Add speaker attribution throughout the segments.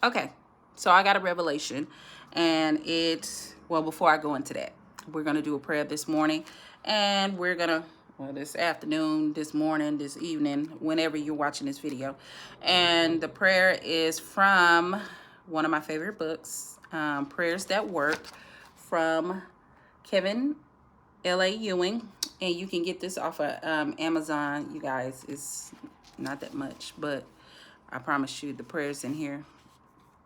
Speaker 1: Okay, so I got a revelation, and well, before I go into that, we're going to do a prayer this morning, and we're going to, well, this afternoon, this morning, this evening, whenever you're watching this video. And the prayer is from one of my favorite books, Prayers That Work, from Kevin L.A. Ewing. And you can get this off of Amazon, you guys. It's not that much, but I promise you the prayers in here,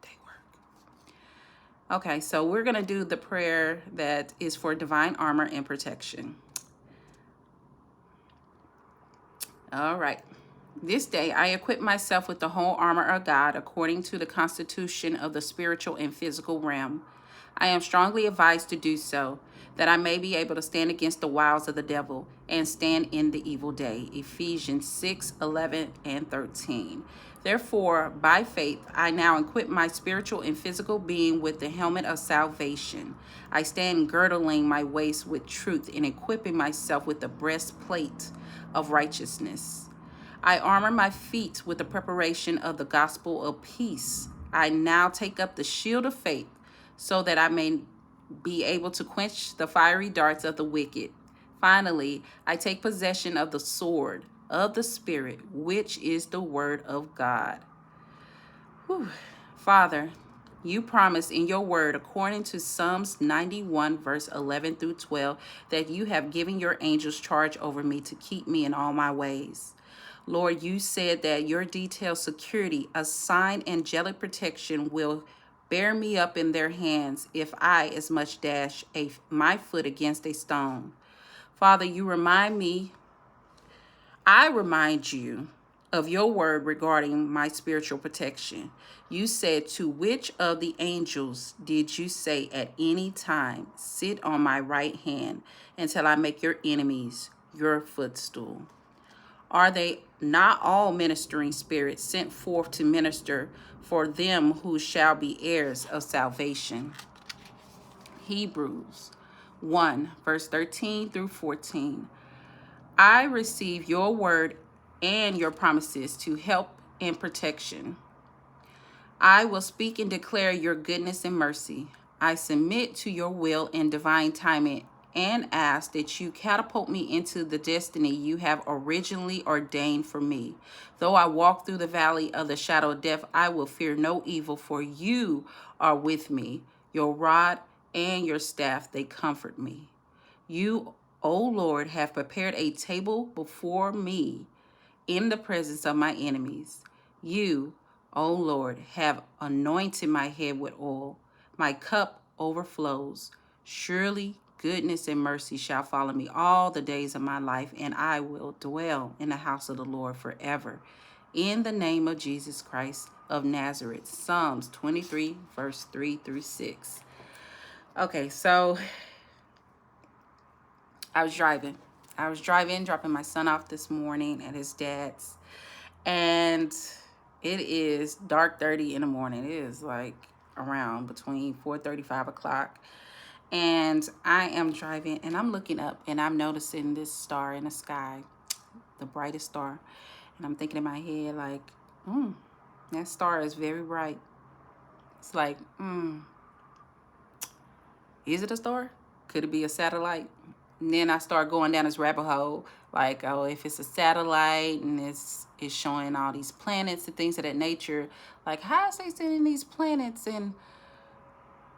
Speaker 1: they work. Okay, so we're going to do the prayer that is for divine armor and protection. All right. This day I equip myself with the whole armor of God according to the constitution of the spiritual and physical realm. I am strongly advised to do so, that I may be able to stand against the wiles of the devil and stand in the evil day. Ephesians 6:11 and 13. Therefore, by faith, I now equip my spiritual and physical being with the helmet of salvation. I stand girdling my waist with truth and equipping myself with the breastplate of righteousness. I armor my feet with the preparation of the gospel of peace. I now take up the shield of faith so that I may be able to quench the fiery darts of the wicked. Finally, I take possession of the sword of the Spirit, which is the word of God. Whew. Father, you promise in your word, according to Psalms 91, verse 11 through 12, that you have given your angels charge over me to keep me in all my ways. Lord, you said that your detailed security, assigned angelic protection, will bear me up in their hands if I as much dash my foot against a stone. Father, I remind you of your word regarding my spiritual protection. You said, to which of the angels did you say at any time, sit on my right hand until I make your enemies your footstool? Are they not all ministering spirits sent forth to minister for them who shall be heirs of salvation? Hebrews 1, verse 13 through 14. I receive your word and your promises to help and protection. I will speak and declare your goodness and mercy. I submit to your will and divine timing and ask that you catapult me into the destiny you have originally ordained for me. Though I walk through the valley of the shadow of death, I will fear no evil, for you are with me. Your rod and your staff, they comfort me. You, O Lord, have prepared a table before me in the presence of my enemies. You, O Lord, have anointed my head with oil. My cup overflows. Surely goodness and mercy shall follow me all the days of my life, and I will dwell in the house of the Lord forever. In the name of Jesus Christ of Nazareth. Psalms 23, verse 3 through 6. Okay, so I was driving, dropping my son off this morning at his dad's, and it is dark 30 in the morning. It is like around between 4:30, 5 o'clock. And I am driving and I'm looking up and I'm noticing this star in the sky, the brightest star. And I'm thinking in my head like, that star is very bright. It's like, is it a star? Could it be a satellite? And then I start going down this rabbit hole, like, oh, if it's a satellite and it's showing all these planets and things of that nature, like, how is they sending these planets and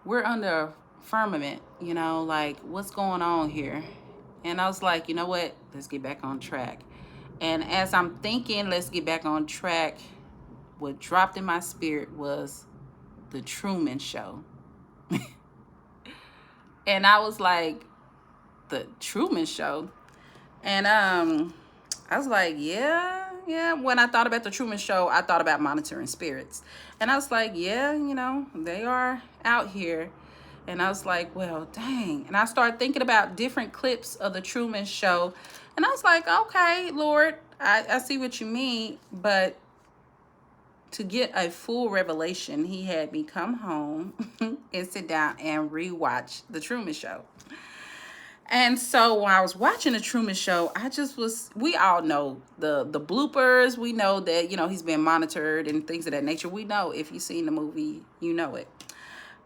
Speaker 1: we're under firmament, like, what's going on here? And I was like, you know what? Let's get back on track. And as I'm thinking, let's get back on track, what dropped in my spirit was the Truman Show. And I was like, the Truman Show? And I was like, yeah. When I thought about the Truman Show, I thought about monitoring spirits. And I was like, yeah, they are out here. And I was like, well, dang. And I started thinking about different clips of the Truman Show. And I was like, okay, Lord, I see what you mean. But to get a full revelation, he had me come home and sit down and rewatch the Truman Show. And so when I was watching the Truman Show, we all know the bloopers. We know that, he's been monitored and things of that nature. We know if you've seen the movie, you know it.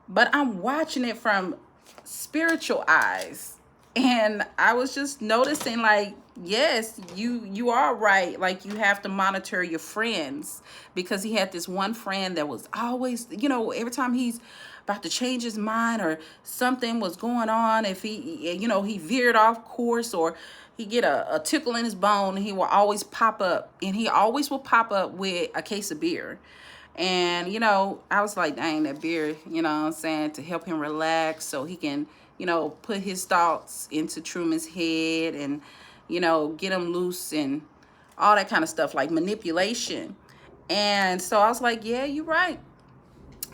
Speaker 1: But I'm watching it from spiritual eyes. And I was just noticing, like, yes, you are right. Like, you have to monitor your friends, because he had this one friend that was always, every time he's about to change his mind or something was going on, if he veered off course, or he get a tickle in his bone, he will always pop up, and he always will pop up with a case of beer. And, I was like, dang, that beer, what I'm saying, to help him relax so he can, put his thoughts into Truman's head, and, get him loose and all that kind of stuff, like manipulation. And so I was like, yeah, you're right.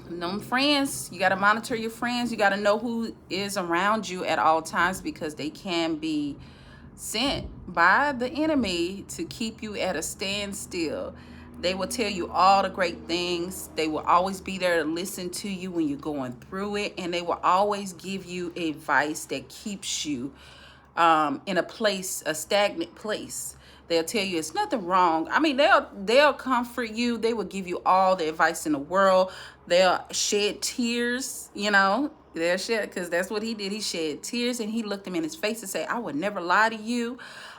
Speaker 1: Them friends, you got to monitor your friends. You got to know who is around you at all times, because they can be sent by the enemy to keep you at a standstill. They will tell you all the great things. They will always be there to listen to you when you're going through it. And they will always give you advice that keeps you in a stagnant place. They'll tell you it's nothing wrong. I mean, they'll comfort you. They will give you all the advice in the world. They'll shed tears, They'll shed, because that's what he did. He shed tears, and he looked him in his face and said, I would never lie to you.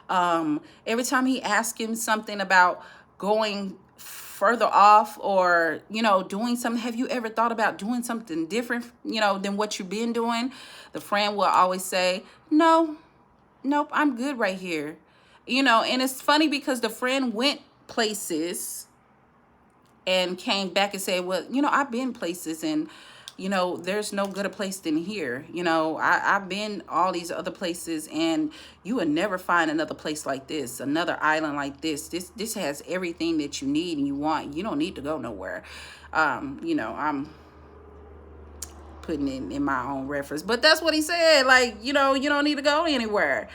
Speaker 1: Every time he asked him something about going further off, or doing something, have you ever thought about doing something different than what you've been doing, the friend will always say, nope, I'm good right here. And it's funny, because the friend went places and came back and said, well, I've been places, and there's no good a place than here. I've been all these other places, and you will never find another place like this, another island like this has everything that you need and you want. You don't need to go nowhere. I'm putting it in my own reference, but that's what he said. Like, you don't need to go anywhere.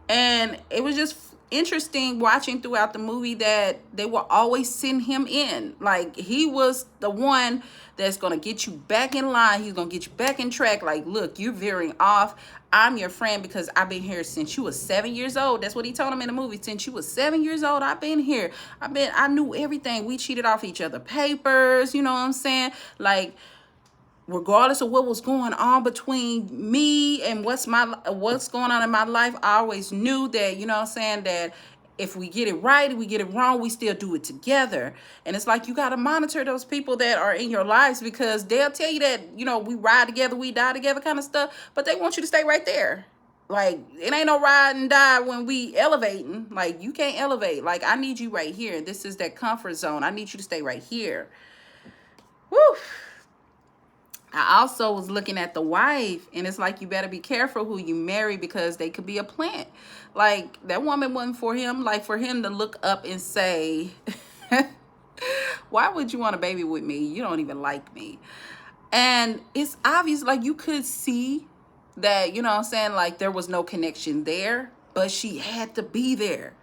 Speaker 1: And it was just interesting watching throughout the movie that they will always send him in. Like, he was the one that's going to get you back in line. He's going to get you back in track. Like, look, you're veering off. I'm your friend because I've been here since you was 7 years old. That's what he told him in the movie. Since you was 7 years old, I've been here. I knew everything. We cheated off each other papers. You know what I'm saying? Like, regardless of what was going on between me and what's going on in my life, I always knew that, that if we get it right, we get it wrong, we still do it together. And it's like, you got to monitor those people that are in your lives, because they'll tell you that, we ride together, we die together kind of stuff, but they want you to stay right there. Like, it ain't no ride and die when we elevating. Like, you can't elevate. Like, I need you right here. This is that comfort zone. I need you to stay right here. Woo. I also was looking at the wife, and it's like, you better be careful who you marry, because they could be a plant. Like, that woman wasn't for him. Like, for him to look up and say, why would you want a baby with me? You don't even like me. And it's obvious, like, you could see that, like, there was no connection there, but she had to be there.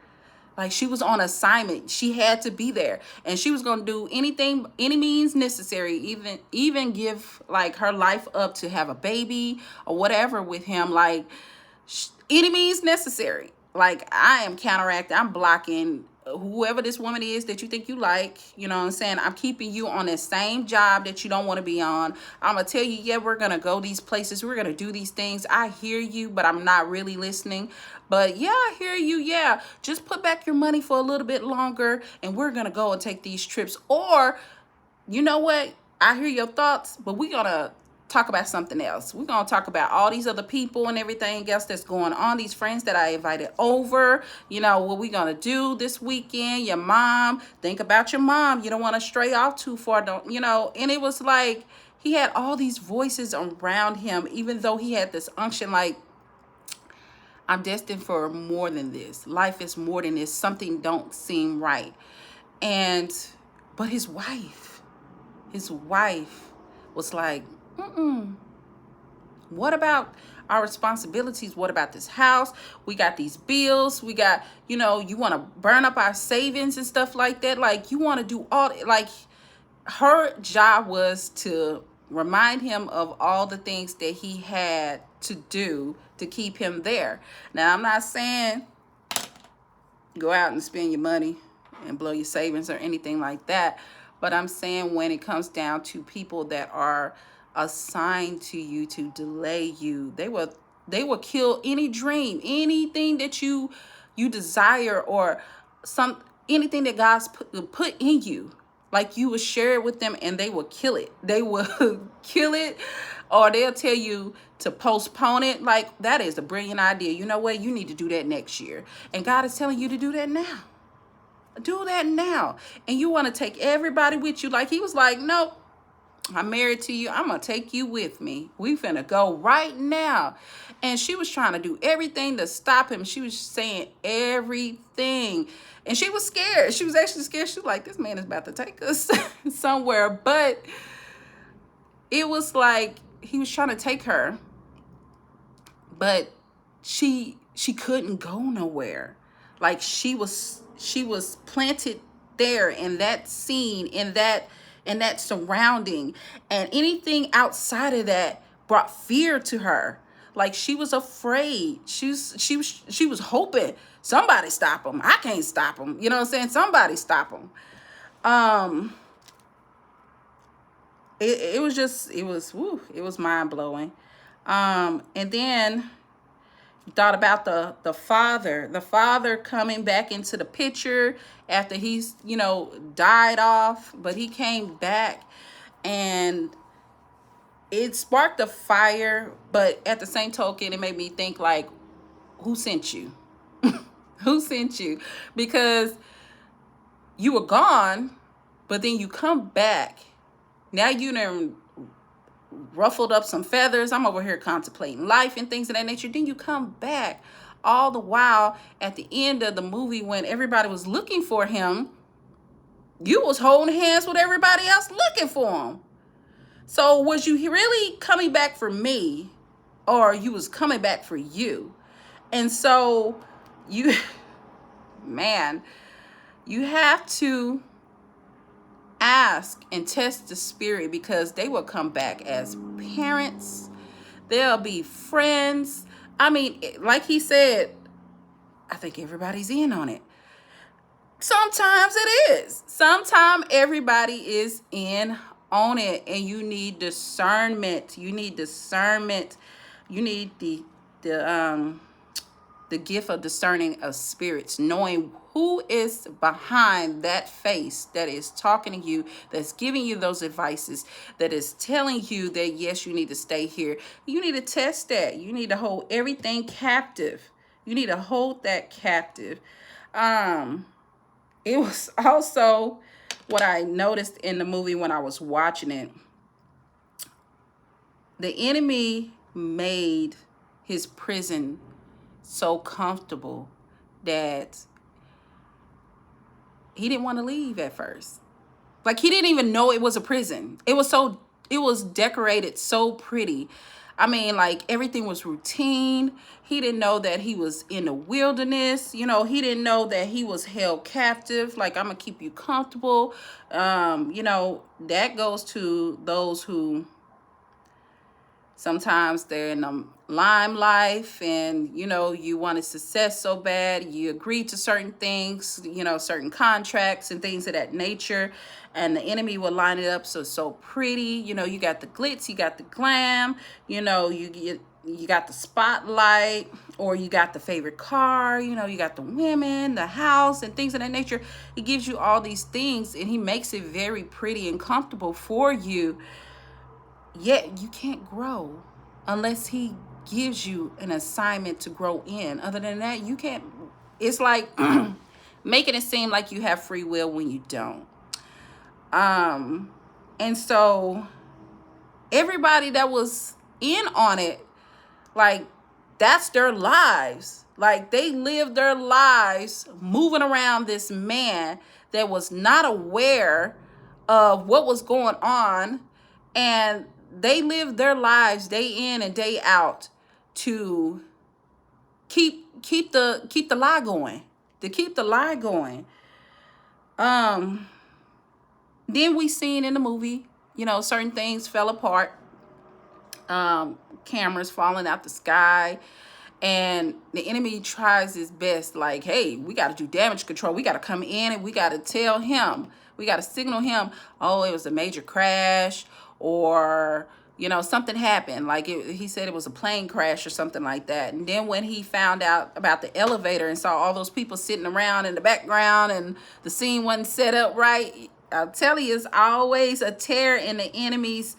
Speaker 1: Like, she was on assignment. She had to be there, and she was going to do anything, any means necessary, even give, like, her life up to have a baby or whatever with him. Like, any means necessary. Like, I am counteracting. I'm blocking whoever this woman is that you think you like. You know what I'm saying? I'm keeping you on that same job that you don't want to be on. I'm going to tell you, yeah, we're going to go these places. We're going to do these things. I hear you, but I'm not really listening. But yeah, I hear you. Yeah, just put back your money for a little bit longer, and we're going to go and take these trips. Or, you know what? I hear your thoughts, but we're going to talk about something else. We're going to talk about all these other people and everything else that's going on, these friends that I invited over, what we going to do this weekend, your mom, think about your mom. You don't want to stray off too far, and it was like, he had all these voices around him, even though he had this unction, like, I'm destined for more than this. Life is more than this. Something don't seem right. But his wife was like, what about our responsibilities? What about this house? We got these bills. We got, you want to burn up our savings and stuff like that. Like, you want to do all, like, her job was to remind him of all the things that he had to do to keep him there. Now, I'm not saying go out and spend your money and blow your savings or anything like that, but I'm saying when it comes down to people that are assigned to you to delay you, they will kill any dream, anything that you desire, or some anything that God's put in you. Like, you will share it with them and they will kill it. They will kill it, or they'll tell you to postpone it. Like, that is a brilliant idea. You know what? You need to do that next year. And God is telling you to do that now. Do that now. And you want to take everybody with you. Like, he was like, nope, I'm married to you. I'm going to take you with me. We finna go right now. And she was trying to do everything to stop him. She was saying everything. And she was scared. She was actually scared. She was like, this man is about to take us somewhere. But it was like he was trying to take her, but she couldn't go nowhere. Like, she was planted there in that scene, in that surrounding, and anything outside of that brought fear to her. Like, she was afraid. She was hoping somebody stop him. I can't stop him. You know what I'm saying? Somebody stop him. It was mind blowing. And then thought about the father coming back into the picture after he's died off, but he came back, and it sparked a fire. But at the same token, it made me think, like, who sent you? Who sent you? Because you were gone, but then you come back. Now you done ruffled up some feathers. I'm over here contemplating life and things of that nature. Then you come back. All the while, at the end of the movie, when everybody was looking for him, you was holding hands with everybody else looking for him. So was you really coming back for me, or you was coming back for you? And so you, man, you have to ask and test the spirit, because they will come back as parents. They'll be friends. I mean, like he said, I think everybody's in on it. Sometimes it is. Sometimes everybody is in on it, and you need discernment. You need discernment. You need the gift of discerning of spirits, knowing who is behind that face that is talking to you, that's giving you those advices, that is telling you that, yes, you need to stay here. You need to test that. You need to hold everything captive. You need to hold that captive. It was also what I noticed in the movie when I was watching it. The enemy made his prison so comfortable that he didn't want to leave at first. Like, he didn't even know it was a prison. It was decorated so pretty. I mean, like, everything was routine. He didn't know that he was in the wilderness. He didn't know that he was held captive. Like, I'm going to keep you comfortable. That goes to those who sometimes they're in the limelight, and you wanted success so bad, you agreed to certain things, certain contracts and things of that nature, and the enemy will line it up so pretty. You got the glitz, you got the glam, you got the spotlight, or you got the favorite car, you got the women, the house, and things of that nature. He gives you all these things, and he makes it very pretty and comfortable for you. Yet you can't grow unless he gives you an assignment to grow in. Other than that, you can't. It's like making it seem like you have free will when you don't. And so everybody that was in on it, like, that's their lives. Like, they lived their lives moving around this man that was not aware of what was going on, and they lived their lives day in and day out to keep the lie going. To keep the lie going. Then we seen in the movie, certain things fell apart. cameras falling out the sky. And the enemy tries his best, like, hey, we got to do damage control. We got to come in and we got to tell him, we got to signal him, oh, it was a major crash, or, you know, something happened. Like he said it was a plane crash or something like that. And then when he found out about the elevator and saw all those people sitting around in the background and the scene wasn't set up right, I'll tell you, it's always a tear in the enemy's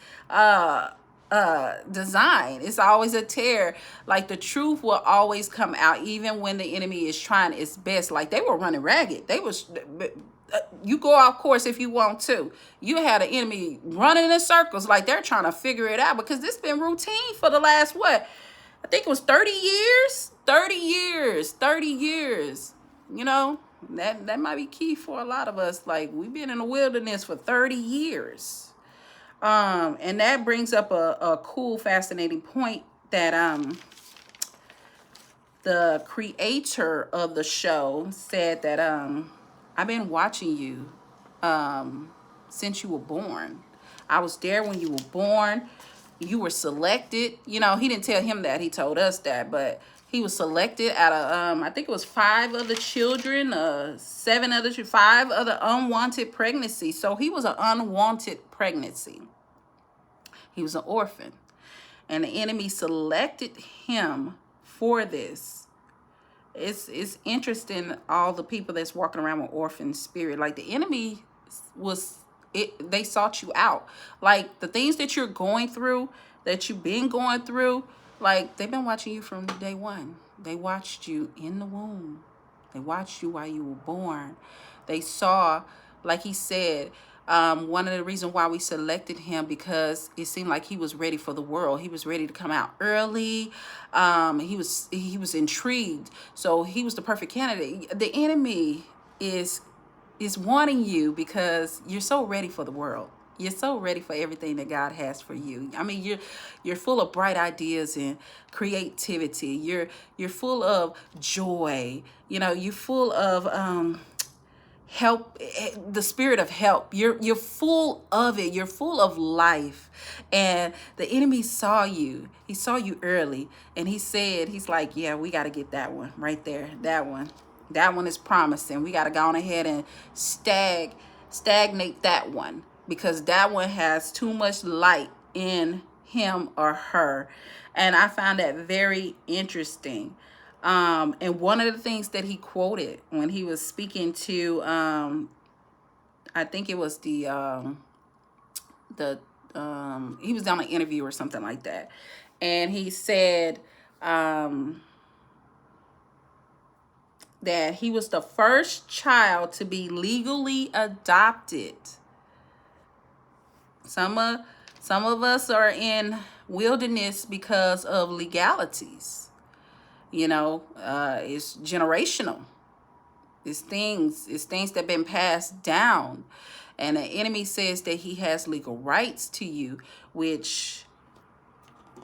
Speaker 1: design. It's always a tear. Like the truth will always come out, even when the enemy is trying its best. Like they were running ragged. They was you go off course if you want to. You had an enemy running in circles, like they're trying to figure it out, because this been routine for the last, what, I think it was 30 years. 30 years. You know, that might be key for a lot of us. Like, we've been in the wilderness for 30 years. And that brings up a cool, fascinating point that the creator of the show said that I've been watching you since you were born. I was there when you were born. You were selected. You know, he didn't tell him that. He told us that, but he was selected out of I think it was 5 other children, 7 other, 5 other unwanted pregnancies. So he was an unwanted pregnancy. He was an orphan, and the enemy selected him for this. It's interesting, all the people that's walking around with orphan spirit. Like the enemy they sought you out. Like the things that you're going through, that you've been going through, like they've been watching you from day one. They watched you in the womb. They watched you while you were born. They saw, like he said, one of the reasons why we selected him, because it seemed like he was ready for the world. He was ready to come out early. He was intrigued. So he was the perfect candidate. The enemy is wanting you because you're so ready for the world. You're so ready for everything that God has for you. I mean, you're full of bright ideas and creativity. You're full of joy. You know, you're full of help, the spirit of help. You're full of it. You're full of life. And the enemy saw you. He saw you early, and he's like, yeah, we got to get that one right there. That one is promising. We got to go on ahead and stagnate that one, because that one has too much light in him or her. And I found that very interesting. And one of the things that he quoted when he was speaking to, I think it was he was on an interview or something like that. And he said, that he was the first child to be legally adopted. Some of us are in wilderness because of legalities. You know, it's generational. It's things that have been passed down. And the enemy says that he has legal rights to you, which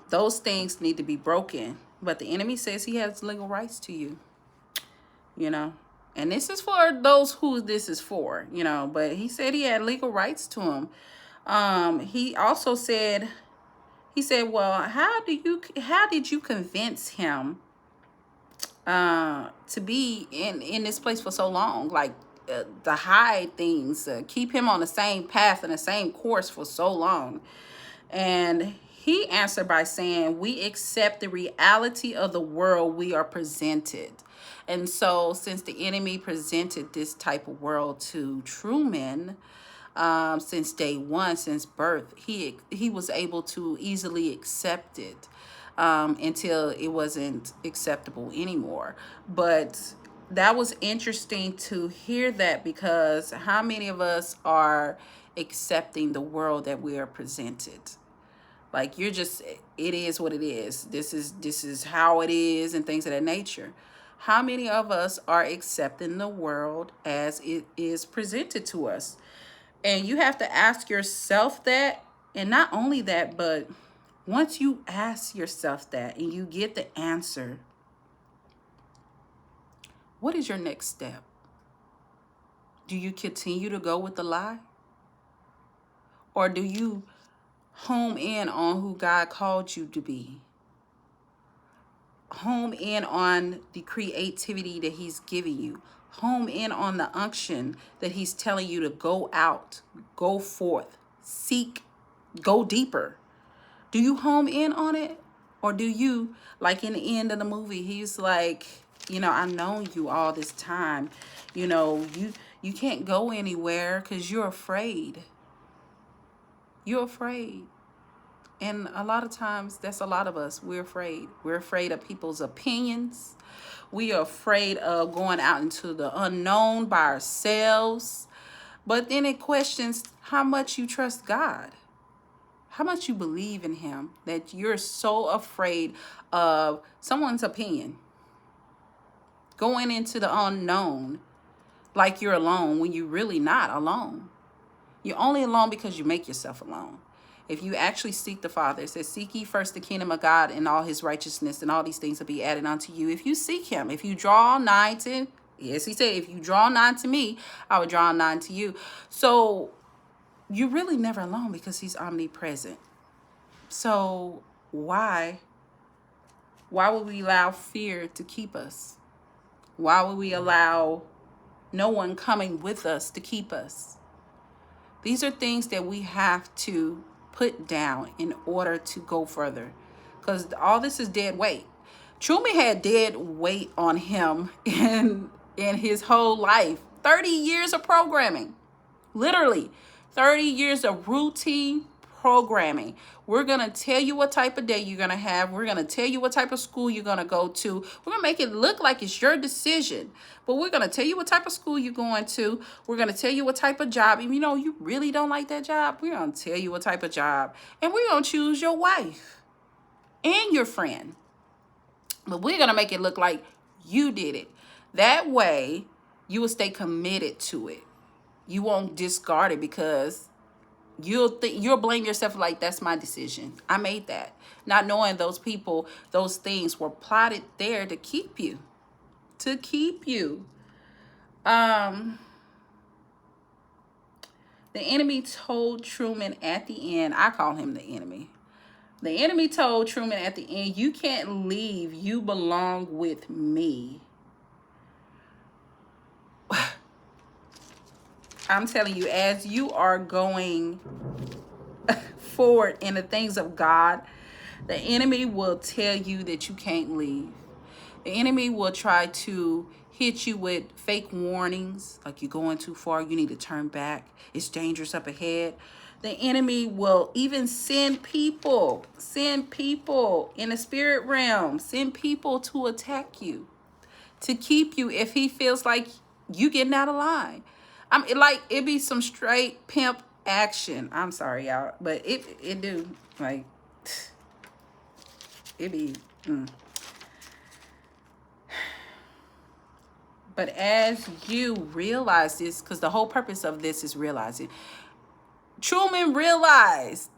Speaker 1: those things need to be broken. But the enemy says he has legal rights to you, you know. And this is for those who this is for, you know. But he said he had legal rights to him. He also said, well, how did you convince him to be in this place for so long, like to hide things, keep him on the same path and the same course for so long? And he answered by saying, we accept the reality of the world we are presented. And so since the enemy presented this type of world to Truman, since day one, since birth, he was able to easily accept it, until it wasn't acceptable anymore. But that was interesting to hear that, because how many of us are accepting the world that we are presented? Like, it is what it is. This is how it is, and things of that nature. How many of us are accepting the world as it is presented to us? And you have to ask yourself that. And not only that, but once you ask yourself that and you get the answer, what is your next step? Do you continue to go with the lie? Or do you Home in on who God called you to be. Home in on the creativity that he's giving you. Home in on the unction that he's telling you to go out, go forth, seek, go deeper. Do you home in on it? Or do you, like in the end of the movie, he's like, I've known you all this time. You can't go anywhere because you're afraid. You're afraid. And a lot of times, that's a lot of us. We're afraid. We're afraid of people's opinions. We are afraid of going out into the unknown by ourselves. But then it questions how much you trust God, how much you believe in him, that you're so afraid of someone's opinion. Going into the unknown like you're alone when you're really not alone. You're only alone because you make yourself alone. If you actually seek the Father, it says, seek ye first the kingdom of God and all his righteousness, and all these things will be added unto you. If you seek him, if you draw nigh to, yes, he said, if you draw nigh to me, I will draw nigh to you. So you're really never alone because he's omnipresent. So why would we allow fear to keep us? Why would we allow no one coming with us to keep us? These are things that we have to put down in order to go further, because all this is dead weight. Truman had dead weight on him in his whole life. 30 years of programming, literally 30 years of routine programming. We're going to tell you what type of day you're going to have. We're going to tell you what type of school you're going to go to. We're going to make it look like it's your decision. But we're going to tell you what type of school you're going to. We're going to tell you what type of job. Even though you really don't like that job, we're going to tell you what type of job. And we're going to choose your wife and your friend. But we're going to make it look like you did it. That way, you will stay committed to it. You won't discard it because you'll blame yourself like, that's my decision. I made that. Not knowing those people, those things were plotted there to keep you. To keep you. The enemy told Truman at the end, I call him the enemy. The enemy told Truman at the end, you can't leave. You belong with me. I'm telling you, as you are going forward in the things of God, the enemy will tell you that you can't leave. The enemy will try to hit you with fake warnings, like you're going too far, you need to turn back, it's dangerous up ahead. The enemy will even send people in the spirit realm, send people to attack you, to keep you if he feels like you getting out of line. It be some straight pimp action. I'm sorry, y'all, but it do, like, it be. But as you realize this, because the whole purpose of this is realizing, Truman realized,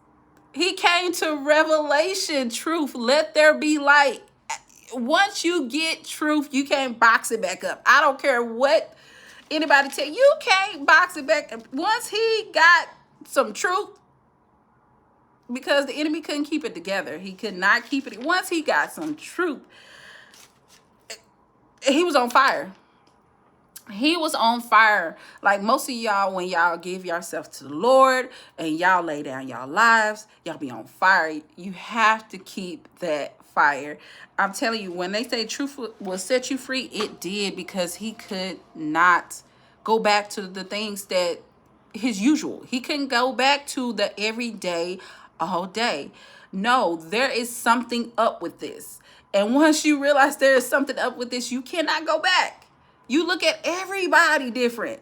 Speaker 1: he came to revelation, truth, let there be light. Once you get truth, you can't box it back up. I don't care what anybody tell you, you can't box it back up. Once he got some truth, because the enemy couldn't keep it together. He could not keep it. Once he got some truth, he was on fire. He was on fire. Like most of y'all, when y'all give yourself to the Lord and y'all lay down y'all lives, y'all be on fire. You have to keep that fire. I'm telling you, when they say truth will set you free, it did, because he could not go back to the things that his usual. He couldn't go back to the everyday all day. No, there is something up with this. And once you realize there is something up with this, you cannot go back. You look at everybody different.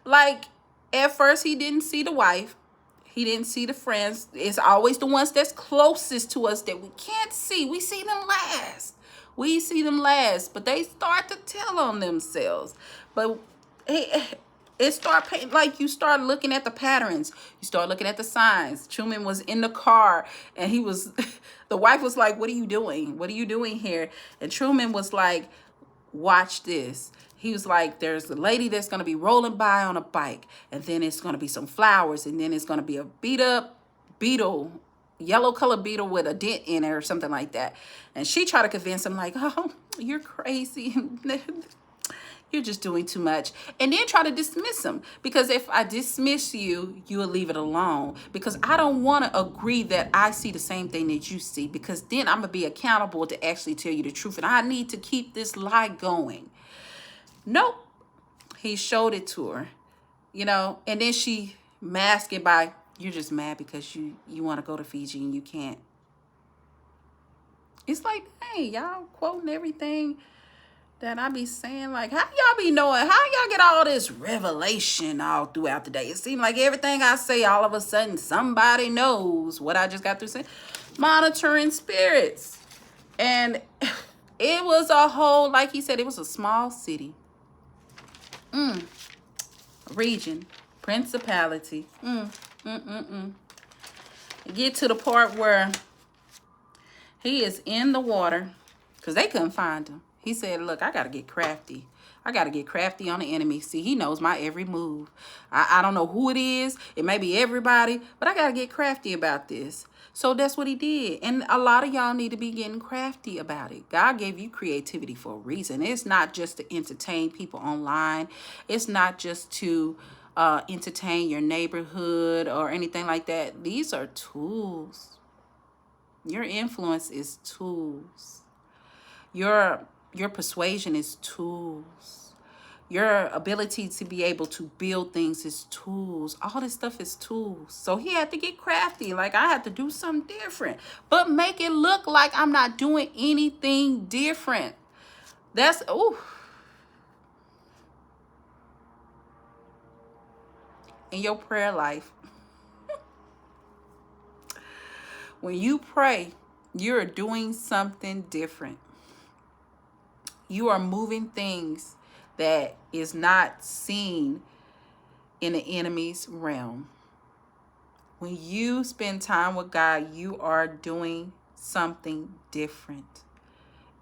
Speaker 1: Like, at first, he didn't see the wife. He didn't see the friends. It's always the ones that's closest to us that we can't see. We see them last. But they start to tell on themselves. But it start painting, like you start looking at the patterns. You start looking at the signs. Truman was in the car, and the wife was like, what are you doing? What are you doing here? And Truman was like, watch this. He was like, there's a lady that's going to be rolling by on a bike, and then it's going to be some flowers, and then it's going to be a beat up beetle yellow color beetle with a dent in it or something like that. And she tried to convince him like, oh, you're crazy. You're just doing too much. And then try to dismiss him. Because if I dismiss you, you will leave it alone. Because I don't want to agree that I see the same thing that you see. Because then I'm going to be accountable to actually tell you the truth. And I need to keep this lie going. Nope. He showed it to her. You know, and then she masked it by, you're just mad because you want to go to Fiji and you can't. It's like, hey, y'all quoting everything that I be saying. Like, how y'all be knowing? How y'all get all this revelation all throughout the day? It seems like everything I say, all of a sudden, somebody knows what I just got through saying. Monitoring spirits. And it was a whole, like he said, it was a small city. Region. Principality. Get to the part where he is in the water because they couldn't find him. He said, look, I got to get crafty. I got to get crafty on the enemy. See, he knows my every move. I don't know who it is. It may be everybody, but I got to get crafty about this. So that's what he did. And a lot of y'all need to be getting crafty about it. God gave you creativity for a reason. It's not just to entertain people online. It's not just to entertain your neighborhood or anything like that. These are tools. Your influence is tools. Your persuasion is tools. Your ability to be able to build things is tools. All this stuff is tools. So he had to get crafty. Like, I had to do something different. But make it look like I'm not doing anything different. That's, ooh. In your prayer life, when you pray, you're doing something different. You are moving things that is not seen in the enemy's realm. When you spend time with God, you are doing something different.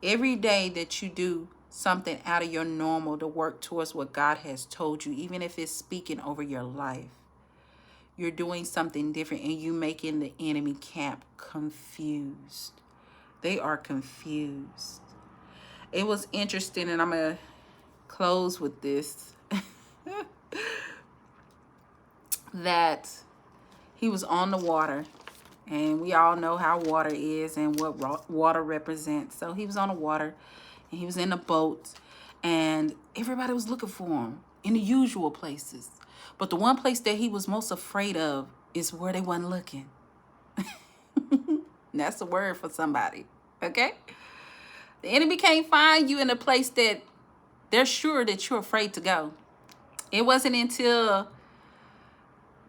Speaker 1: Every day that you do something out of your normal to work towards what God has told you, even if it's speaking over your life, you're doing something different and you making the enemy camp confused. They are confused. It was interesting, and I'm going to close with this, that he was on the water, and we all know how water is and what water represents. So he was on the water, and he was in a boat, and everybody was looking for him in the usual places. But the one place that he was most afraid of is where they wasn't looking. That's the word for somebody, okay? The enemy can't find you in a place that they're sure that you're afraid to go. It wasn't until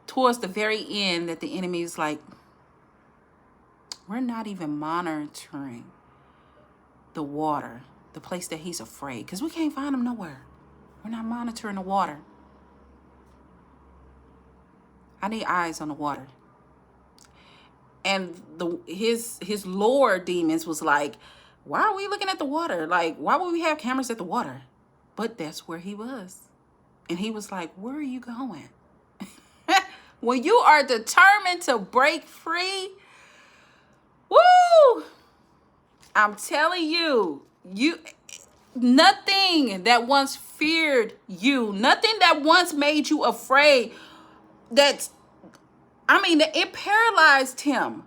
Speaker 1: towards the very end that the enemy is like, we're not even monitoring the water, the place that he's afraid, because we can't find him nowhere. We're not monitoring the water. I need eyes on the water. And his lower demons was like, why are we looking at the water? Like, why would we have cameras at the water? But that's where he was. And he was like, where are you going? When you are determined to break free, woo! I'm telling you, nothing that once feared you, nothing that once made you afraid, it paralyzed him.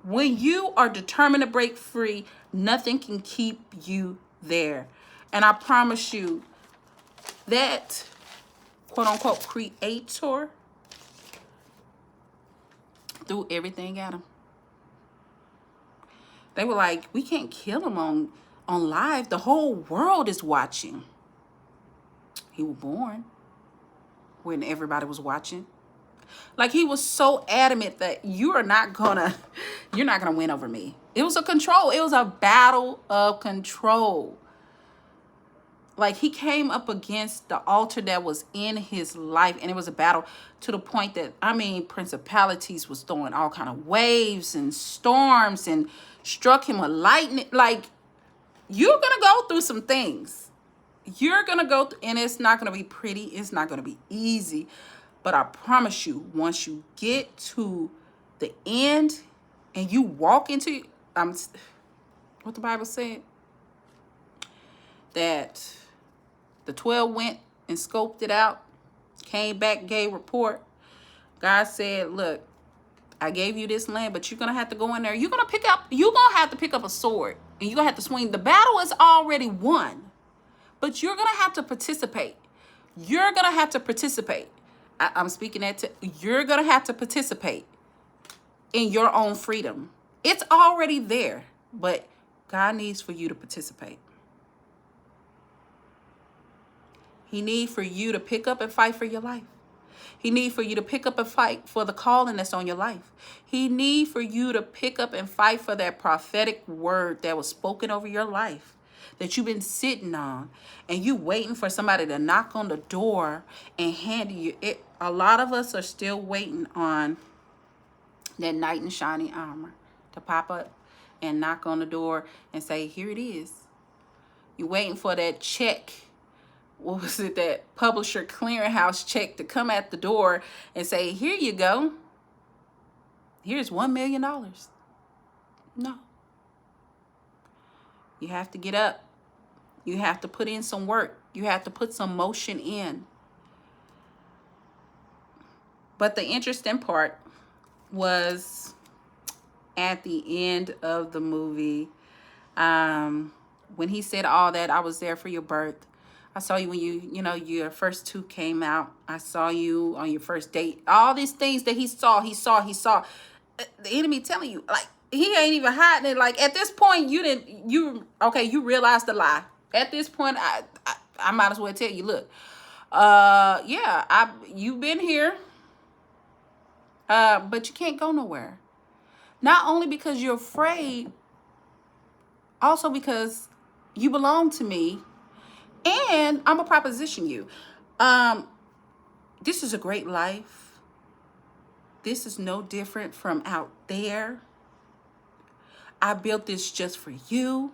Speaker 1: When you are determined to break free, nothing can keep you there. And I promise you that quote unquote creator threw everything at him. They were like, we can't kill him on live. The whole world is watching. He was born when everybody was watching. Like, he was so adamant that you're not gonna win over me. It was a control. It was a battle of control. Like, he came up against the altar that was in his life, and it was a battle to the point that, principalities was throwing all kind of waves and storms and struck him with lightning. Like, you're going to go through some things. You're going to go through, and it's not going to be pretty. It's not going to be easy. But I promise you, once you get to the end, and you walk into what the Bible said, that the 12 went and scoped it out, came back, gave report. God said, look, I gave you this land, but you're going to have to go in there. You're going to have to pick up a sword, and you're going to have to swing. The battle is already won, but you're going to have to participate. You're going to have to participate. I'm speaking that to, you're going to have to participate in your own freedom. It's already there, but God needs for you to participate. He needs for you to pick up and fight for your life. He needs for you to pick up and fight for the calling that's on your life. He needs for you to pick up and fight for that prophetic word that was spoken over your life, that you've been sitting on, and you waiting for somebody to knock on the door and hand you it. A lot of us are still waiting on that knight in shining armor to pop up and knock on the door and say, here it is. You're waiting for that check. What was it, that publisher clearinghouse check to come at the door and say, here you go. Here's $1 million. No. You have to get up. You have to put in some work. You have to put some motion in. But the interesting part was at the end of the movie, when he said all that, I was there for your birth. I saw you when your first tooth came out. I saw you on your first date. All these things that he saw. The enemy telling you, like, he ain't even hiding it. Like, at this point, you realized the lie. At this point, I might as well tell you, look, you've been here, but you can't go nowhere. Not only because you're afraid, also because you belong to me. And I'm going to proposition you. This is a great life. This is no different from out there. I built this just for you.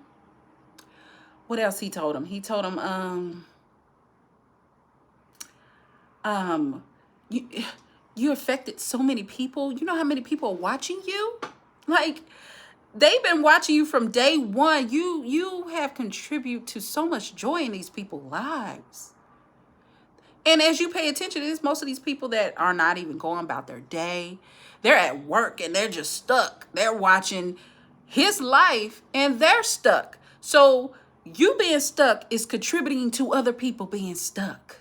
Speaker 1: What else he told him? He told him, you affected so many people. You know how many people are watching you? Like, they've been watching you from day one. You have contributed to so much joy in these people's lives. And as you pay attention to this, most of these people that are not even going about their day, they're at work and they're just stuck. They're watching his life and they're stuck. So you being stuck is contributing to other people being stuck,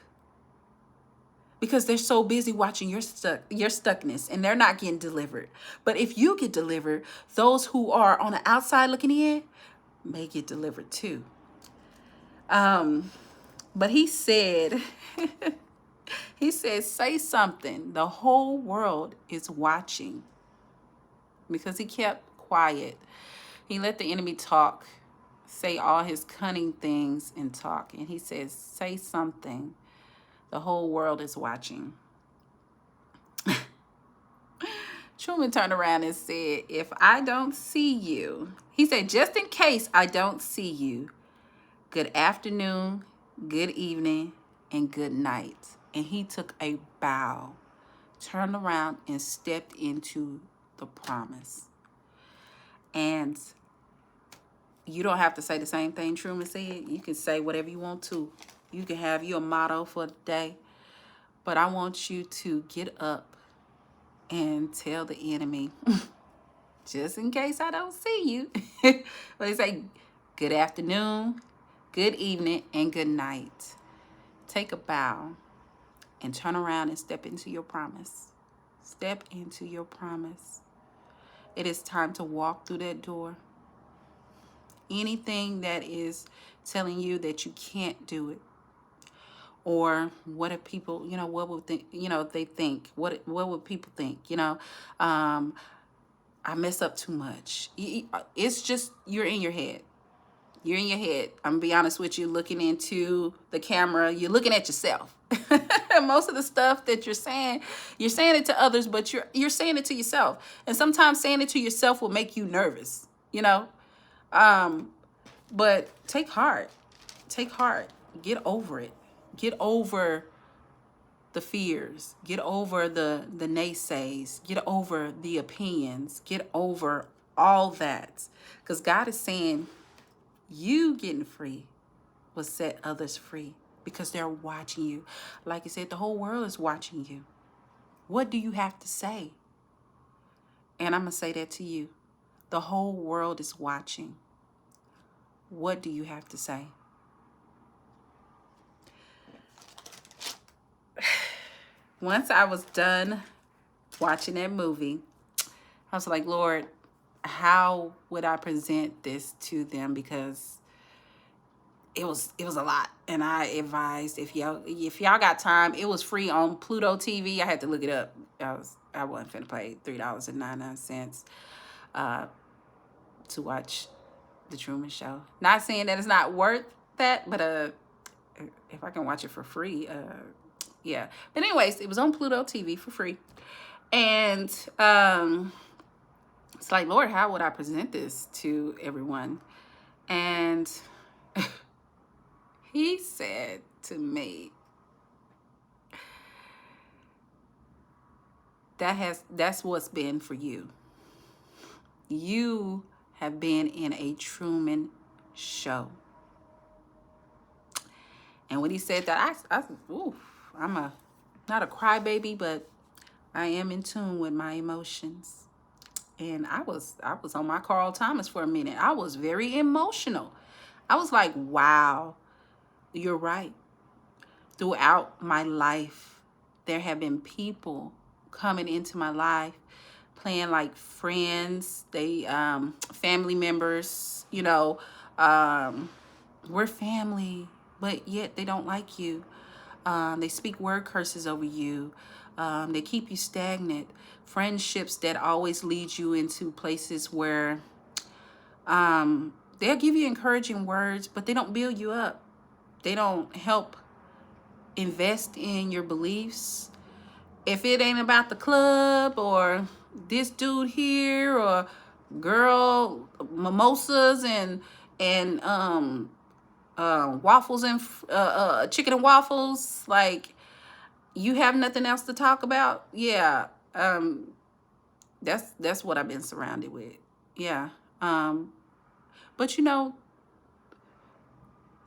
Speaker 1: because they're so busy watching your stuckness, and they're not getting delivered. But if you get delivered, those who are on the outside looking in may get delivered too. But he said, say something. The whole world is watching. Because he kept quiet. He let the enemy talk, say all his cunning things and talk. And he says, say something. The whole world is watching. Truman turned around and said, if I don't see you, he said, just in case I don't see you, good afternoon, good evening, and good night. And he took a bow, turned around, and stepped into the promise. And you don't have to say the same thing Truman said. You can say whatever you want to. You can have your motto for the day. But I want you to get up and tell the enemy, just in case I don't see you. But they say, good afternoon, good evening, and good night. Take a bow and turn around and step into your promise. Step into your promise. It is time to walk through that door. Anything that is telling you that you can't do it, or what if people, what would think, they think, what would people think, I mess up too much. It's just, you're in your head. You're in your head. I'm gonna be honest with you, looking into the camera, you're looking at yourself. Most of the stuff that you're saying it to others, but you're saying it to yourself. And sometimes saying it to yourself will make you nervous, but take heart. Get over it. Get over the fears, get over the naysays, get over the opinions, get over all that. Because God is saying, you getting free will set others free because they're watching you. Like I said, the whole world is watching you. What do you have to say? And I'm going to say that to you. The whole world is watching. What do you have to say? Once I was done watching that movie, I was like, Lord, how would I present this to them? Because it was a lot. And I advised, if y'all got time, it was free on Pluto TV. I had to look it up. I wasn't finna pay $3.99 to watch the Truman Show. Not saying that it's not worth that, but if I can watch it for free, yeah. But anyways, it was on Pluto TV for free. And it's like, Lord, how would I present this to everyone? And he said to me, that's what's been for you. You have been in a Truman Show. And when he said that, I'm not a crybaby, but I am in tune with my emotions. And I was on my Carl Thomas for a minute. I was very emotional. I was like, wow, you're right. Throughout my life, there have been people coming into my life playing like friends, family members, we're family, but yet they don't like you. They speak word curses over you. They keep you stagnant. Friendships that always lead you into places where they'll give you encouraging words, but they don't build you up. They don't help invest in your beliefs. If it ain't about the club or this dude here or girl mimosas and waffles and chicken and waffles, like you have nothing else to talk about. Yeah, that's what I've been surrounded with. Yeah, but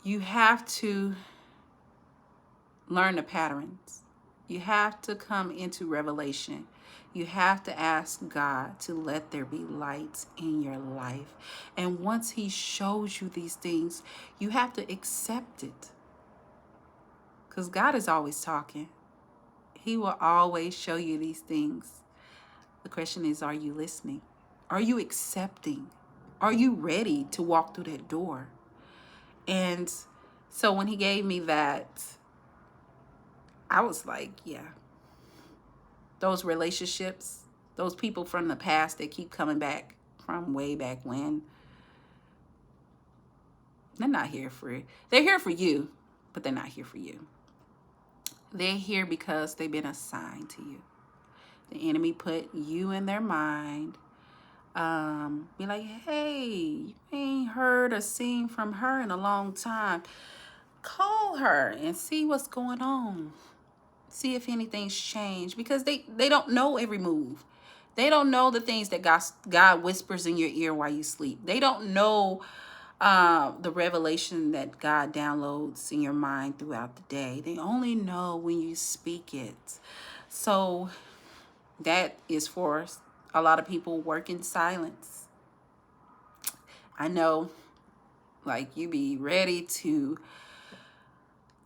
Speaker 1: you have to learn the patterns. You have to come into revelation. You have to ask God to let there be light in your life. And once he shows you these things, you have to accept it. Because God is always talking. He will always show you these things. The question is, are you listening? Are you accepting? Are you ready to walk through that door? And so when he gave me that, I was like, yeah. Those relationships, those people from the past that keep coming back from way back when, they're not here for you. They're here for you, but they're not here for you. They're here because they've been assigned to you. The enemy put you in their mind. Be like, hey, you ain't heard or seen from her in a long time. Call her and see what's going on. See if anything's changed, because they don't know every move. They don't know the things that God whispers in your ear while you sleep. They don't know the revelation that God downloads in your mind throughout the day. They only know when you speak it. So that is for a lot of people work in silence. I know, like, you be ready to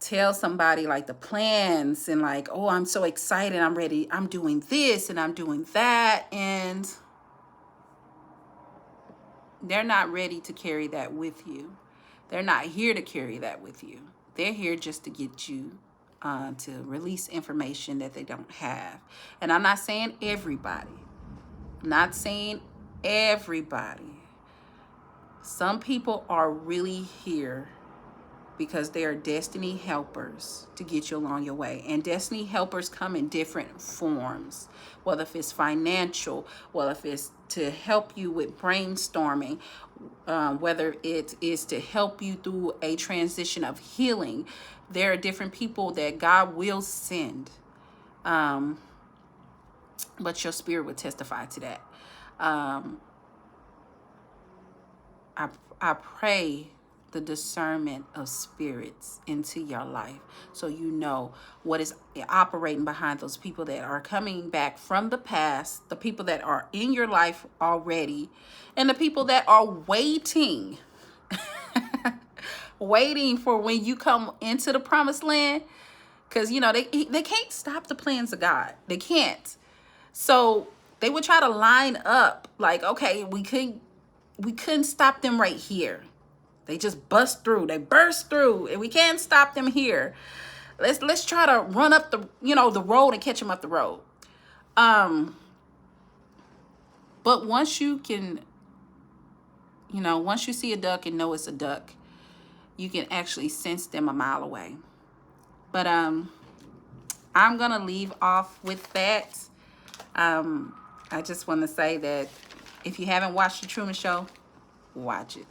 Speaker 1: tell somebody like the plans and like, oh, I'm so excited, I'm ready, I'm doing this and I'm doing that, and they're not ready to carry that with you. They're not here to carry that with you. They're here just to get you to release information that they don't have. And I'm not saying everybody. I'm not saying everybody. Some people are really here because they are destiny helpers to get you along your way. And destiny helpers come in different forms, whether if it's financial, whether if it's to help you with brainstorming, whether it is to help you through a transition of healing. There are different people that God will send Um, but your spirit would testify to that. Um, I, I pray the discernment of spirits into your life so you know what is operating behind those people that are coming back from the past, the people that are in your life already, and the people that are waiting waiting for when you come into the promised land, because they can't stop the plans of God. They can't. So they would try to line up like, okay, we couldn't stop them right here. They just burst through, and we can't stop them here. Let's try to run up the road and catch them up the road. But once you can, once you see a duck and know it's a duck, you can actually sense them a mile away. But I'm gonna leave off with that. I just want to say that if you haven't watched the Truman Show, watch it.